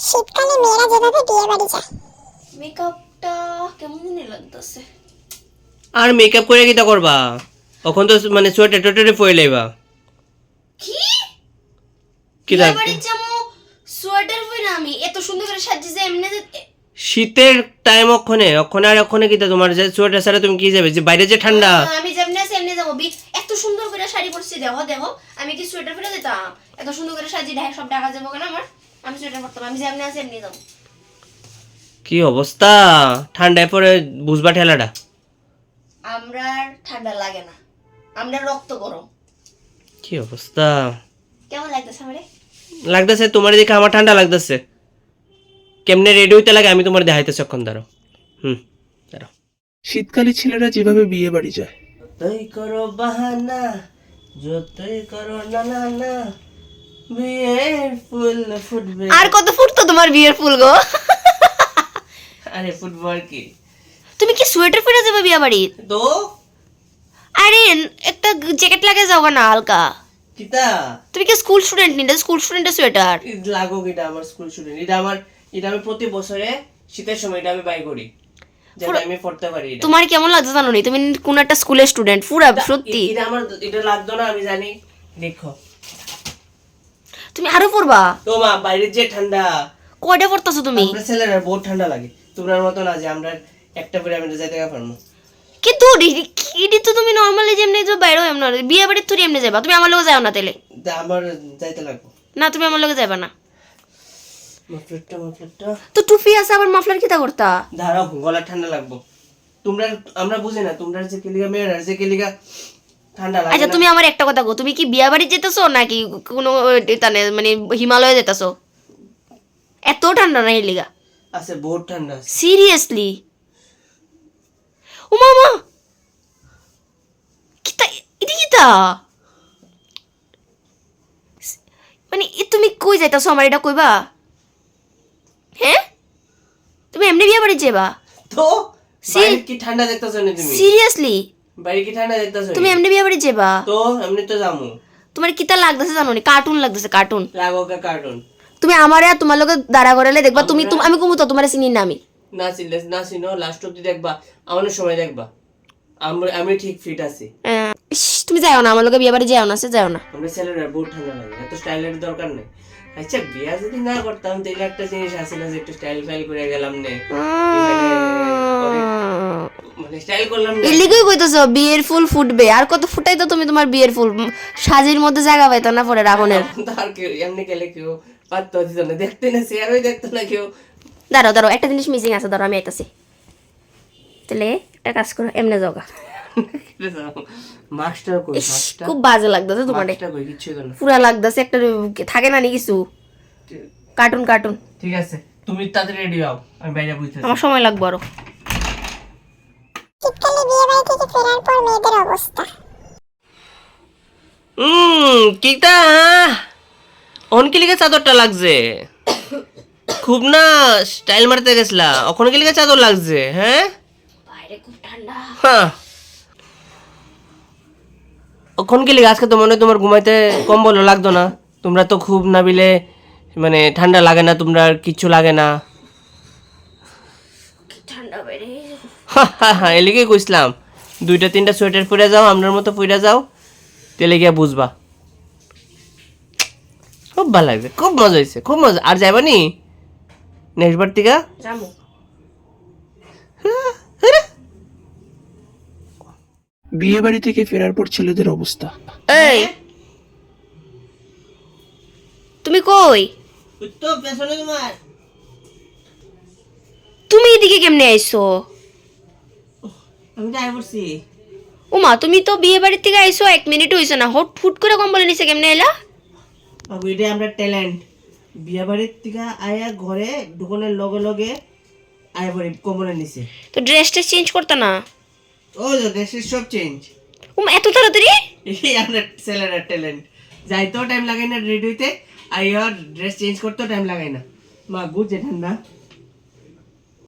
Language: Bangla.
শীতকালে মেয়েরা যেভাবে বিয়ে বাড়ি যায় মেকআপটা কেমন জানি লাগতেছে। আর মেকআপ করে কিটা করবা? এখন তো মানে সোয়েটার টোটারে পরে লইবা। কি কিটা বিয়ে বাড়ি যাবো সোয়েটার পরে? আমি এত সুন্দর করে সাজিয়ে এমনি শীতের টাইম ওখানে আর ওখানে কিটা তোমার যে সোয়েটার ছাড়া তুমি কি যাবে? যে বাইরে যে ঠান্ডা। আমি যেমনি আছে এমনি যাবো। এত সুন্দর করে শাড়ি পরছি, দেখো দেখো আমি কি সোয়েটার পরে যেতাম? এত সুন্দর করে সাজিয়ে ঢাকা সব ঢাকা যাবো কেন আমার? আমি সোয়েটার পরতাম, আমি যেমনি আছে এমনি যাবো। কি অবস্থা, ঠান্ডায় পরে বুঝবা ঠেলাটা। আমরা ঠান্ডা লাগে না, আমরা রক্ত গরম। কি অবস্থা কেমন লাগতেছে আমারে? লাগতেছে তোমার দেখে আমার ঠান্ডা লাগতেছে। কেমনে রেডি হইতে লাগে আমি তোমার দেখাইতেছি অক্ষণ। দাঁড়াও দাঁড়াও। শীতকালে ছেলেরা যেভাবে বিয়ে বাড়ি যায়, যতই করো বাহানা, যতই করো না না না, বিয়ের ফুল ফুটবে। আর কত ফুটতো তোমার বিয়ের ফুল গো? আরে ফুটবো আর কি। তুমি কি সোয়েটার পরে যাবে বিয়ে বাড়ি? তো আরে একটা জ্যাকেট লাগে যাও না হালকা। কিতা তুমি কি স্কুল স্টুডেন্ট নি? স্কুল স্টুডেন্টের সোয়েটার লাগো কিটা? আমার স্কুল স্টুডেন্ট এটা আমি প্রতি বছরে শীতের সময় এটা আমি বাই করি যাতে আমি পড়তে পারি। এটা তোমার কেমন লাগছে জানো নি? তুমি কোন একটা স্কুলের স্টুডেন্ট পুরা সত্যি। এটা লাগতো না আমি জানি। দেখো তুমি আরো পড়বা? তো মা বাইরে যে ঠান্ডা, কয়টা পড়তাছো তুমি? আমরা ছেলেরা বহুত ঠান্ডা লাগে। তোমার মতো না যে আমরা একটা পরে আমি যাইতে পারবো। কিন্তু ইডি তো তুমি নরমালি যেমনি যে বাইরে এমন বিয়ে বাড়ির তুই এমনি যাবা। তুমি আমার লগে যাও না তাইলে? আমার যাইতে লাগবো না, তুমি আমার লগে যাবা না। মাফলারটা তো টুপি আছে আবার মাফলার কিটা করতা? ধারো, গলা ঠান্ডা লাগবো। আমরা বুঝি না তোমরা যে কেলিগা মেয়েরা যে কেলিগা ঠান্ডা লাগে। আচ্ছা তুমি আমার একটা কথা গো, তুমি কি বিয়ে বাড়ি যেতেছো নাকি কোনো এটানে মানে হিমালয়ে যেতেছো? এত ঠান্ডা না এলিগা? আছে বহুত ঠান্ডা। সিরিয়াসলি? ও মামা কিতা ইডি কিতা? মানে তুমি কই যাইতাছো আমার এটা কইবা? হ্যাঁ তুমি এমনি বিয়ে বাড়ি যাবা? তো বাইরে কি ঠান্ডা দেখতেছো না তুমি? সিরিয়াসলি বাইরে কি ঠান্ডা দেখতেছো? তুমি এমনি বিয়ে বাড়ি যাবা? তো এমনি তো যামু। তোমার কিতা লাগতেছে জানো নি? কার্টুন লাগতেছে, কার্টুন। লাগো কা কার্টুন। তুমি আমারে আর তোমার লগে দাঁড়া করালে দেখবা তুমি আমি কমু তো তোমারে চিনি না আমি। না চিনো লাস্ট অব্দি দেখবা, আমাদের সময় দেখবা আমি ঠিক ফিট আছি। তুমি যাও না আমার লগে বিয়ে বাড়ি, যাও না, সে যাও না। আমরা ছেলেরা বহুত ঠান্ডা লাগে, এত স্টাইলের দরকার নেই। আচ্ছা বিয়া যদি না করতাম তাহলে একটা জিনিস আছে না যে একটু স্টাইল ফাইল করে গেলাম নে, মানে স্টাইল করলাম না। এলিগই কইতাছো বিয়ের ফুল ফুটবে, আর কত ফুটাই তো তুমি তোমার বিয়ের ফুল সাজির মধ্যে জায়গা পাইতো না পরে রাখনের। আর কেউ এমনি গেলে কেউ পাত্তা দিত না, দেখতে না চেয়ারই দেখতো না কেউ। দাঁড়াও দাঁড়াও, একটা জিনিস মিসিং আছে, দাঁড়াও আমি আইতাছি। তাহলে একটা কাজ করো, এমনে যাওগা। মাস্টার কই? মাস্টার খুব বাজে লাগতেছে তোমার, মাস্টার কই? কিচ্ছু না, পুরা লাগতেছে একটা থাকে না নি কিছু কার্টুন কার্টুন। ঠিক আছে তুমি তাড়াতাড়ি রেডি হও, আমি বাইরে বুঝতেছি। আমার সময় লাগবে আরো। শীতকালে বিয়ে বাড়ি থেকে ফেরার পর মেয়েদের অবস্থা কিটা অনকি লিগে চাদরটা লাগছে খুব না, স্টাইল মারতে গেছলা ওখানে কি লিগে চাদর লাগছে? হ্যাঁ বাইরে খুব ঠান্ডা। হ্যাঁ ওখানে কি লিগে? আজকে তো মনে হয় তোমার ঘুমাইতে কম্বলও লাগতো না। তোমরা তো খুব না বিলে মানে ঠান্ডা লাগে না, তোমরা কিচ্ছু লাগে না। ঠান্ডা বাইরে। হ্যাঁ এলিগে কইছিলাম 2-3টা সোয়েটার পরে যাও, আমরার মতো পরে যাও, তেলে গিয়া বুঝবা। খুব ভালো লাগছে, খুব মজা হয়েছে, খুব মজা। আর যাইবা নি নেক্সট বার থেকে? জামু। বিয়ে বাড়ি থেকে ফেরার পর ছেলেদের অবস্থা। এই তুমি কই? তো পেছনে তোমার। তুমি এদিকে কেমনে আইছো? আমি যাই বলছি উমা তুমি তো বিয়ে বাড়ির থেকে আইছো 1 মিনিট হইছে না, হট ফুট করে কম্বল নিছে কেমনে এলা? বাবু এটা আমরা ট্যালেন্ট। বিয়ে বাড়ির থেকে আয়া ঘরে ঢুকনের লগে লগে আয়া বাড়ি কোমরে নিছে। তো ড্রেসটা চেঞ্জ করতে না? ওই তো ড্রেসের সব চেঞ্জ। উমা এত তাড়াতাড়ি? এই আমরা ছেলেরা ট্যালেন্ট। যাইতেও টাইম লাগে না রেডি হইতে, আইয়া ড্রেস চেঞ্জ করতেও টাইম লাগাই না। মা বুঝে ঠান্ডা